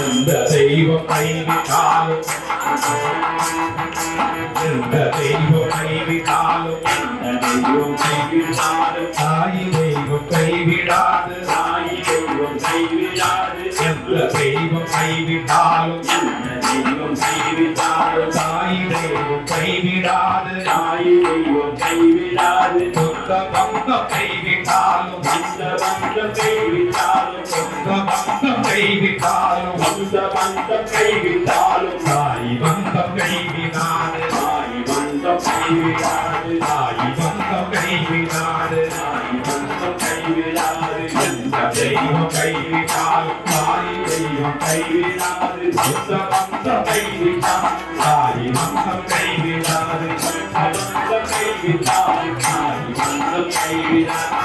எந்த தெய்வம் கைவிட்டாலும் எந்த தெய்வம் கைவிட்டாலும் எந்த தெய்வம் கைவிட்டாலும் தாய் தெய்வம் கைவிடாது தாய் தெய்வம் கைவிடாது எந்த தெய்வம் கைவிட்டாலும் எந்த தெய்வம் கைவிட்டாலும் தாய் தெய்வம் கைவிடாது தாய் தெய்வம் கைவிடாது சொந்த பந்தம் கைவிட்டாலும் அந்த பந்தம் கைவிட்டாலும் சொந்த பந்தம் கைவிட்டாலும் அந்த பந்தம் கைவிட்டாலும் தாய் பந்தம் கைவிடாது தாய் பந்தம் கைவிடாது தாய் பந்தம் கைவிடாது தாய் பந்தம் கைவிடாது எந்த தெய்வம் கைவிட்டாலும் தாய் தெய்வம் கைவிடாது சொந்த பந்தம் கைவிட்டால் தாய் பந்தம் கைவிடாது சொந்த பந்தம் கைவிட்டால் தாய் பந்தம் கைவிடாது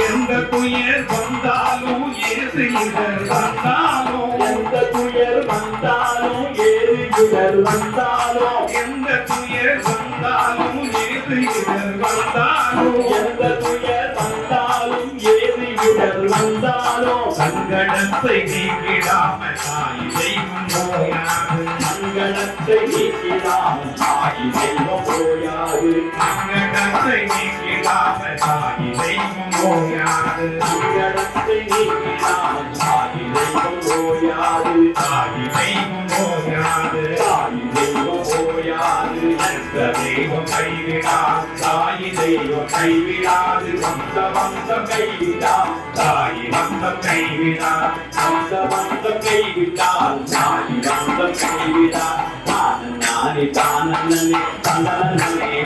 எந்த துயர் வந்தாலும் ஏது இடர் வந்தாலும் எந்த துயர் வந்தாலும் ஏது இடர் வந்தாலும் எந்த துயர் வந்தாலும் ஏது இடர் வந்தாலும் எந்த துயர் வந்தாலும் ஏது இடர் வந்தாலும் சங்கடத்தை நீக்கிடாமல் தாய் தெய்வம் போயாது சங்கடத்தை நீக்கிடாமல் தாய் தெய்வம் போயாது சங்கடத்தை நீக்கிடாமல் தாய் தெய்வம் போயாது சங்கடத்தை நீக்கிடாமல் தாய் தெய்வம் போயாது தாய் தெய்வம் போயாது தாய் தெய்வம் போயாது எந்த தெய்வம் கைவிடாது தாய் தெய்வம் கைவிடாது வந்த வந்தம் கைவிடாது தாய் வந்தம் கைவிடாது வந்த வந்தம் கைவிடாது தாய் வந்தம் கைவிடாது தானே தானே தானே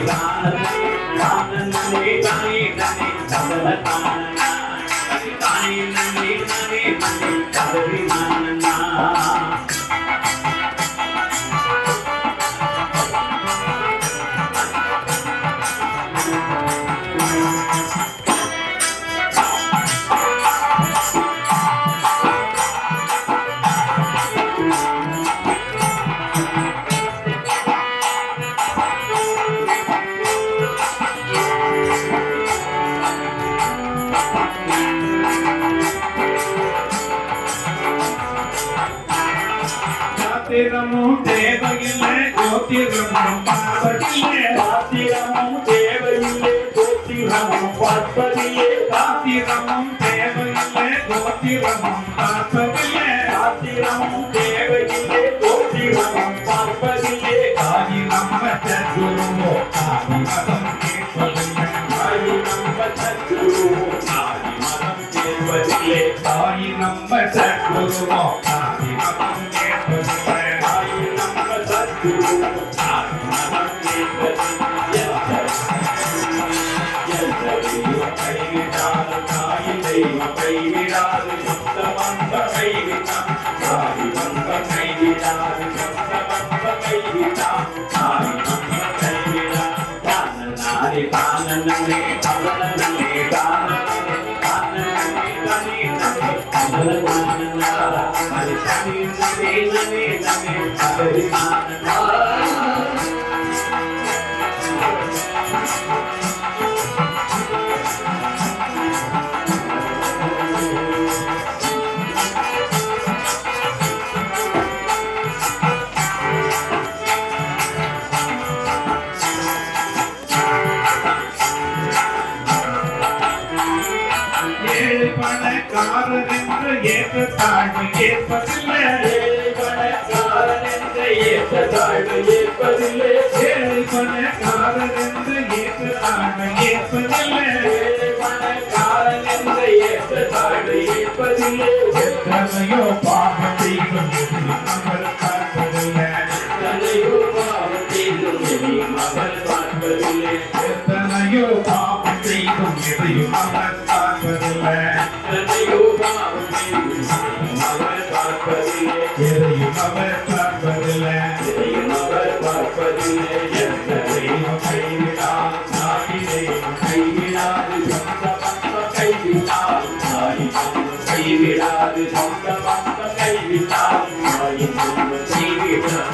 தானே தானே தானே தானே தானே தானே சாத்திரமும் தேவையில்லை ஜோதிடமும் பார்ப்பதில்லை சாத்திரமும் தேவையில்லை ஜோதிடமும் பார்ப்பதில்லை சாத்திரமும் தேவையில்லை ஜோதிடமும் பார்ப்பதில்லை சாத்திரமும் தேவையில்லை ஜோதிடமும் பார்ப்பதில்லை தாய் நம்ம சத்குருவோ தாய் மதம் கேட்பதில்லை தாய் நம்ம சத்குருவோ தாய் மதம் கேட்பதில்லை தாய் நம்ம சத்குருவோ தாய் மதம் கேட்பதில்லை கைவிடாது சொந்த வந்த கைவிட்டான் தாய் வந்த கைவிடாது சொந்த வந்த கைவிட்டான் தாய் வந்த கைவிடா தானே தானே தானே தானே பணக்காரன் என்று ஏற்ற தாழ்வு ஏற்பதில்லை பணக்காரன் என்று ஏற்ற தாழ்வு ஏற்பதில்லை பணக்காரன் என்று ஏற்ற தாழ்வு ஏற்பதில்லை பணக்காரன் என்று ஏற்ற தாழ்வு ஏற்பதில்லை எத்தனையோ பாவம் செய்தும் எதையும் அவர் பார்ப்பதில்லை. எத்தனையோ பாவம் செய்தும் எதையும் அவர் பார்ப்பதில்லை. எத்தனையோ பாவம் செய்தும் எதையும் அவர் பார்ப்பதில்லை. எத்தனையோ பாவம் செய்தும் அவர் பார்ப்பதில்லை. எதையும் அவர் பார்ப்பதில்லை. எதையும் அவர் பார்ப்பதில்லை. எந்த தெய்வம் கைவிடால் சாமி தெய்வம் கைவிடாது. சொந்த பந்தம் கைவிடால் சாமி கைவிடாது. சொந்த பந்தம் கைவிடாது சாமி கைவிடாது.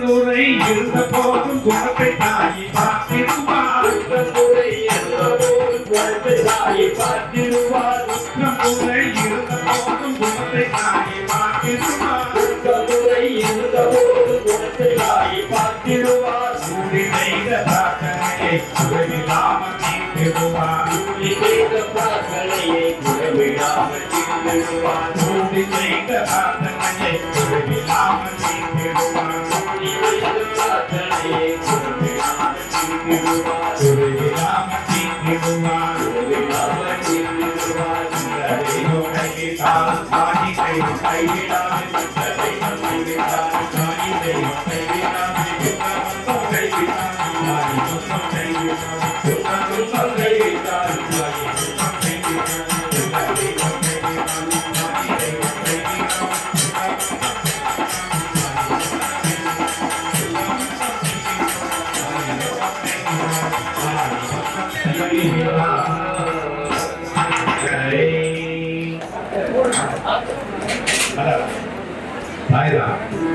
குறை இருந்த போதும் குணத்தை தாயி பார்த்திருவார். குறை இருந்த போதும் குணத்தை தாயி பார்த்திருவார். குறை இருந்த போதும் குணத்தை தாயி பார்த்திருவார். குறை இருந்த போதும் குணத்தை தாயி பார்த்திருவார். சூடி செய்த பிரார்த்தனையை குறைவிடாமல் தீர்த்திடுவார். சூடி செய்த பிரார்த்தனையை குறைவிடாமல் தீர்த்திடுவார். சூடி செய்த பிரார்த்தனையை குறைவிடாமல் தீர்த்திடுவார்.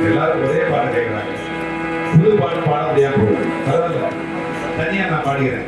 எல்லாரும் ஒரே பாட்டு கேட்கிறாங்க. புது பாட்டு பாட முடியாம போகும். பரவாயில்ல, தனியா நான் பாடுகிறேன்.